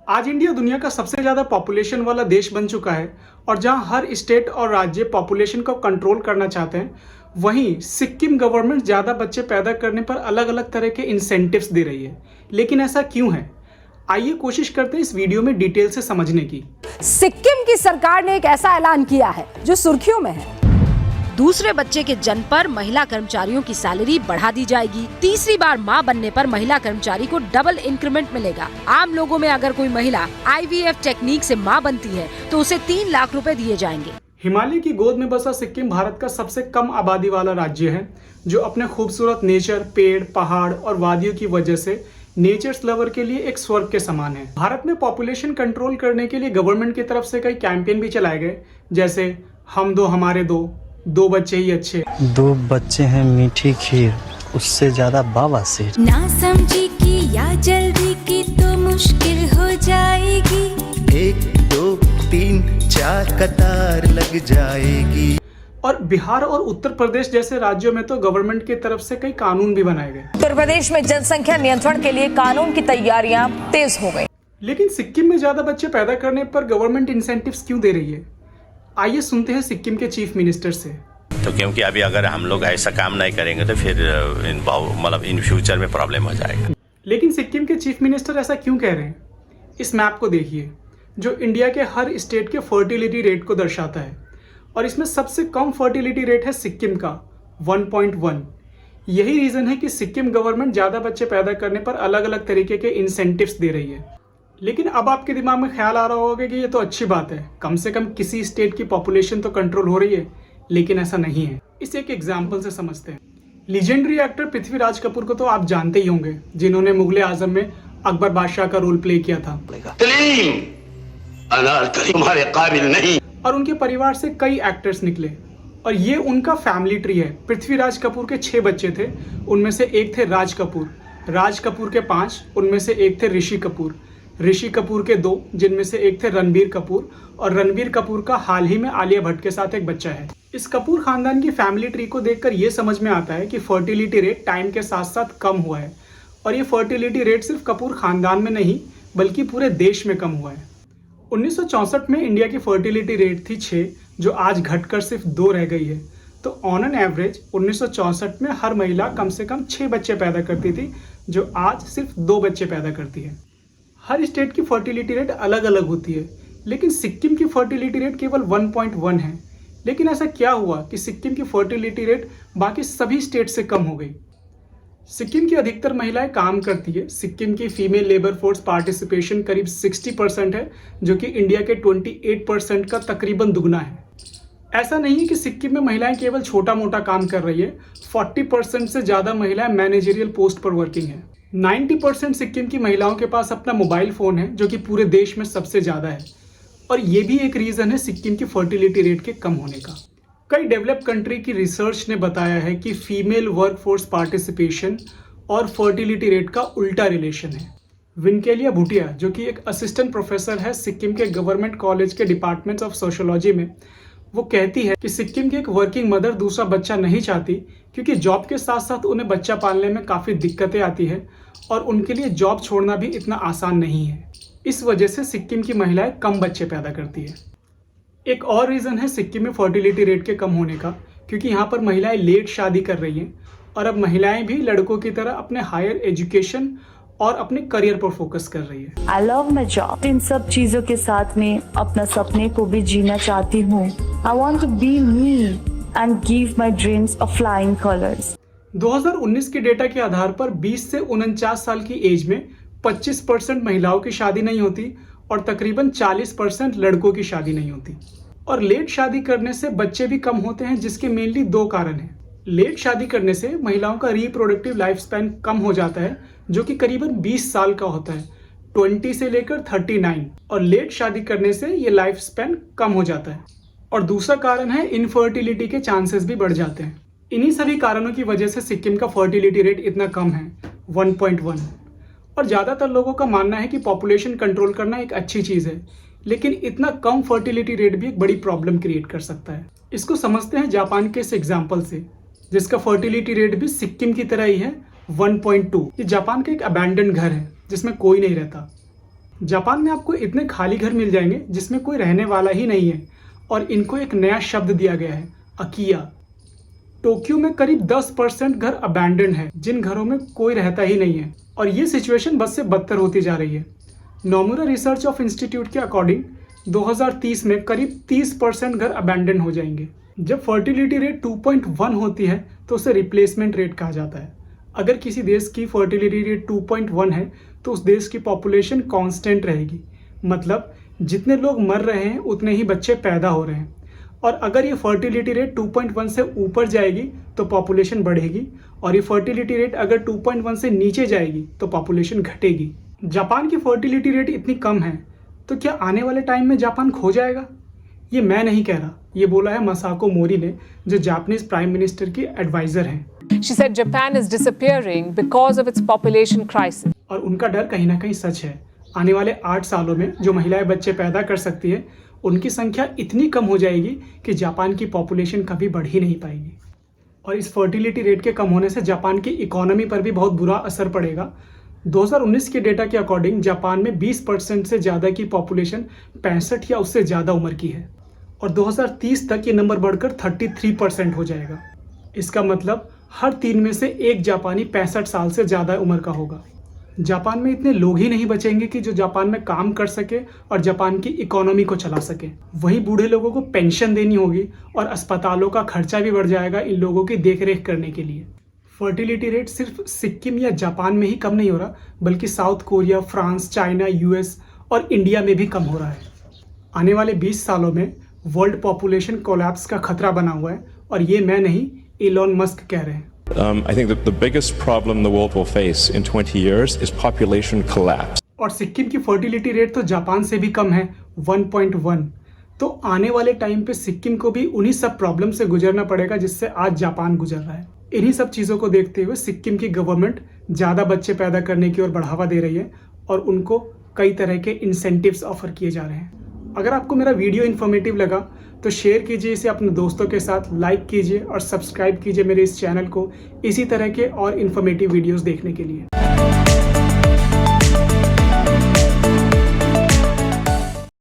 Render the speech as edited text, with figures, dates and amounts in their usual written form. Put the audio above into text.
आज इंडिया दुनिया का सबसे ज़्यादा पॉपुलेशन वाला देश बन चुका है और जहां हर स्टेट और राज्य पॉपुलेशन को कंट्रोल करना चाहते हैं, वहीं सिक्किम गवर्नमेंट ज़्यादा बच्चे पैदा करने पर अलग अलग तरह के इंसेंटिव्स दे रही है। लेकिन ऐसा क्यों है? आइए कोशिश करते हैं इस वीडियो में डिटेल से समझने की। सिक्किम की सरकार ने एक ऐसा ऐलान किया है जो सुर्खियों में है। दूसरे बच्चे के जन्म पर महिला कर्मचारियों की सैलरी बढ़ा दी जाएगी। तीसरी बार मां बनने पर महिला कर्मचारी को डबल इंक्रीमेंट मिलेगा। आम लोगों में अगर कोई महिला IVF टेक्निक से मां बनती है तो उसे 3 लाख रुपए दिए जाएंगे। हिमालय की गोद में बसा सिक्किम भारत का सबसे कम आबादी वाला राज्य है, जो अपने खूबसूरत नेचर, पेड़, पहाड़ और वादियों की वजह से नेचर्स लवर के लिए एक स्वर्ग के समान है। भारत में पॉपुलेशन कंट्रोल करने के लिए गवर्नमेंट की तरफ से कई कैंपेन भी चलाए गए, जैसे हम दो हमारे दो बच्चे ही अच्छे, 2 बच्चे हैं मीठी खीर, उससे ज्यादा बवासीर। ना समझी की या जल्दी की तो मुश्किल हो जाएगी। 1 2 3 4 कतार लग जाएगी। और बिहार और उत्तर प्रदेश जैसे राज्यों में तो गवर्नमेंट की तरफ से कई कानून भी बनाए गए। उत्तर प्रदेश में जनसंख्या नियंत्रण के लिए कानून की तैयारियां तेज हो गई। लेकिन सिक्किम में ज्यादा बच्चे पैदा करने पर गवर्नमेंट इंसेंटिव्स क्यों दे रही है? आइए सुनते हैं सिक्किम के चीफ मिनिस्टर से। तो क्योंकि अभी अगर हम लोग ऐसा काम नहीं करेंगे तो फिर मतलब इन फ्यूचर में प्रॉब्लम हो जाएगा। लेकिन सिक्किम के चीफ मिनिस्टर ऐसा क्यों कह रहे हैं? इस मैप को देखिए, जो इंडिया के हर स्टेट के फर्टिलिटी रेट को दर्शाता है, और इसमें सबसे कम फर्टिलिटी रेट है सिक्किम का 1.1। यही रीज़न है कि सिक्किम गवर्नमेंट ज़्यादा बच्चे पैदा करने पर अलग अलग तरीके के इंसेंटिव्स दे रही है। लेकिन अब आपके दिमाग में ख्याल आ रहा होगा कि ये तो अच्छी बात है, कम से कम किसी स्टेट की पॉपुलेशन तो कंट्रोल हो रही है। लेकिन ऐसा नहीं है। इसे एक एग्जाम्पल से समझते हैं। लीजेंडरी एक्टर पृथ्वीराज कपूर को तो आप जानते ही होंगे, जिन्होंने मुगले आजम में अकबर बादशाह का रोल प्ले किया था। तुम्हारे काबिल नहीं। और उनके परिवार से कई एक्टर्स निकले, और ये उनका फैमिली ट्री है। पृथ्वीराज कपूर के 6 बच्चे थे, उनमें से एक थे राज कपूर। राज कपूर के 5, उनमें से एक थे ऋषि कपूर। ऋषि कपूर के 2, जिनमें से एक थे रणबीर कपूर, और रणबीर कपूर का हाल ही में आलिया भट्ट के साथ एक बच्चा है। इस कपूर खानदान की फैमिली ट्री को देखकर ये समझ में आता है कि फर्टिलिटी रेट टाइम के साथ साथ कम हुआ है, और ये फर्टिलिटी रेट सिर्फ कपूर खानदान में नहीं बल्कि पूरे देश में कम हुआ है। 1964 में इंडिया की फर्टिलिटी रेट थी 6, जो आज घटकर सिर्फ 2 रह गई है। तो ऑन एन एवरेज 1964 में हर महिला कम से कम 6 बच्चे पैदा करती थी, जो आज सिर्फ 2 बच्चे पैदा करती है। हर स्टेट की फर्टिलिटी रेट अलग अलग होती है, लेकिन सिक्किम की फर्टिलिटी रेट केवल 1.1 है। लेकिन ऐसा क्या हुआ कि सिक्किम की फर्टिलिटी रेट बाकी सभी स्टेट से कम हो गई? सिक्किम की अधिकतर महिलाएं काम करती है। सिक्किम की फीमेल लेबर फोर्स पार्टिसिपेशन करीब 60% है, जो कि इंडिया के 28% का तकरीबन दुगना है। ऐसा नहीं है कि सिक्किम में महिलाएं केवल छोटा मोटा काम कर रही है। 40% से ज़्यादा महिलाएं मैनेजरियल पोस्ट पर वर्किंग है। 90% सिक्किम की महिलाओं के पास अपना मोबाइल फ़ोन है, जो कि पूरे देश में सबसे ज़्यादा है। और ये भी एक रीज़न है सिक्किम की फर्टिलिटी रेट के कम होने का। कई डेवलप्ड कंट्री की रिसर्च ने बताया है कि फीमेल वर्कफोर्स पार्टिसिपेशन और फर्टिलिटी रेट का उल्टा रिलेशन है। विनकेलिया भूटिया, जो कि एक असिस्टेंट प्रोफेसर है सिक्किम के गवर्नमेंट कॉलेज के डिपार्टमेंट ऑफ सोशोलॉजी में, वो कहती है कि सिक्किम की एक वर्किंग मदर दूसरा बच्चा नहीं चाहती, क्योंकि जॉब के साथ साथ उन्हें बच्चा पालने में काफ़ी दिक्कतें आती है, और उनके लिए जॉब छोड़ना भी इतना आसान नहीं है। इस वजह से सिक्किम की महिलाएं कम बच्चे पैदा करती है। एक और रीज़न है सिक्किम में फर्टिलिटी रेट के कम होने का, क्योंकि यहाँ पर महिलाएं लेट शादी कर रही हैं, और अब महिलाएं भी लड़कों की तरह अपने हायर एजुकेशन और अपने करियर पर फोकस कर रही है। I love my job. इन सब चीजों के साथ में अपना सपने को भी जीना चाहती हूँ। I want to be me and give my dreams a flying colours. 2019 के डेटा के आधार पर 20 से 49 साल की एज में 25% महिलाओं की शादी नहीं होती, और तकरीबन 40% लड़कों की शादी नहीं होती। और लेट शादी करने से बच्चे भी कम होते हैं, जिसके मेनली 2 कारण हैं। लेट शादी करने से महिलाओं का रिप्रोडक्टिव लाइफ स्पैन कम हो जाता है, जो कि करीबन 20 साल का होता है, 20 से लेकर 39। और लेट शादी करने से ये लाइफ स्पैन कम हो जाता है। और दूसरा कारण है इनफर्टिलिटी के चांसेस भी बढ़ जाते हैं। इन्हीं सभी कारणों की वजह से सिक्किम का फर्टिलिटी रेट इतना कम है, 1.1। और ज़्यादातर लोगों का मानना है कि पॉपुलेशन कंट्रोल करना एक अच्छी चीज़ है, लेकिन इतना कम फर्टिलिटी रेट भी एक बड़ी प्रॉब्लम क्रिएट कर सकता है। इसको समझते हैं जापान के इस एग्जाम्पल से, जिसका फर्टिलिटी रेट भी सिक्किम की तरह ही है, 1.2। ये जापान का एक अबैंडन घर है जिसमें कोई नहीं रहता। जापान में आपको इतने खाली घर मिल जाएंगे जिसमें कोई रहने वाला ही नहीं है और इनको एक नया शब्द दिया गया है, अकिया। टोक्यो में करीब 10% घर अबैंडन है, जिन घरों में कोई रहता ही नहीं है, और ये सिचुएशन बस से बदतर होती जा रही है। नोमुरा रिसर्च ऑफ इंस्टीट्यूट के अकॉर्डिंग 2030 में करीब 30% घर अबैंडन हो जाएंगे। जब फर्टिलिटी रेट 2.1 होती है तो उसे रिप्लेसमेंट रेट कहा जाता है। अगर किसी देश की फर्टिलिटी रेट 2.1 है तो उस देश की पॉपुलेशन कांस्टेंट रहेगी, मतलब जितने लोग मर रहे हैं उतने ही बच्चे पैदा हो रहे हैं। और अगर ये फर्टिलिटी रेट 2.1 से ऊपर जाएगी तो पॉपुलेशन बढ़ेगी, और ये फर्टिलिटी रेट अगर 2.1 से नीचे जाएगी तो पॉपुलेशन घटेगी। जापान की फर्टिलिटी रेट इतनी कम है तो क्या आने वाले टाइम में जापान खो जाएगा? ये मैं नहीं कह रहा, ये बोला है मसाको मोरी ने, जो जापानीज प्राइम मिनिस्टर की एडवाइजर हैं। She said Japan is disappearing because of its population crisis. और उनका डर कहीं ना कहीं सच है। आने वाले 8 सालों में जो महिलाएं बच्चे पैदा कर सकती है उनकी संख्या इतनी कम हो जाएगी कि जापान की पॉपुलेशन कभी बढ़ ही नहीं पाएगी। और इस फर्टिलिटी रेट के कम होने से जापान की इकोनॉमी पर भी बहुत बुरा असर पड़ेगा। 2019 के डेटा के अकॉर्डिंग जापान में 20% से ज़्यादा की पॉपुलेशन 65 या उससे ज़्यादा उम्र की है, और 2030 तक ये नंबर बढ़कर 33% हो जाएगा। इसका मतलब हर 3 में से एक जापानी 65 साल से ज़्यादा उम्र का होगा। जापान में इतने लोग ही नहीं बचेंगे कि जो जापान में काम कर सके और जापान की इकोनॉमी को चला सके। वहीं बूढ़े लोगों को पेंशन देनी होगी और अस्पतालों का खर्चा भी बढ़ जाएगा इन लोगों की देखरेख करने के लिए। फर्टिलिटी रेट सिर्फ सिक्किम या जापान में ही कम नहीं हो रहा, बल्कि south Korea, France, China, US और इंडिया में भी कम हो रहा है। आने वाले 20 सालों में वर्ल्ड पॉपुलेशन कोलैप्स का खतरा बना हुआ है, और ये मैं नहीं, इलॉन मस्क कह रहे हैं। I think that the biggest problem the world will face in 20 years is population collapse. और सिक्किम की फर्टिलिटी रेट तो जापान से भी कम है, 1.1। तो आने वाले टाइम पे सिक्किम को भी उन्हीं सब प्रॉब्लम से गुजरना पड़ेगा जिससे आज जापान गुजर रहा है। इन्हीं सब चीज़ों को देखते हुए सिक्किम की गवर्नमेंट ज़्यादा बच्चे पैदा करने की ओर बढ़ावा दे रही है और उनको कई तरह के इंसेंटिव्स ऑफर किए जा रहे हैं। अगर आपको मेरा वीडियो इन्फॉर्मेटिव लगा तो शेयर कीजिए इसे अपने दोस्तों के साथ, लाइक कीजिए और सब्सक्राइब कीजिए मेरे इस चैनल को इसी तरह के और इन्फॉर्मेटिव वीडियोस देखने के लिए।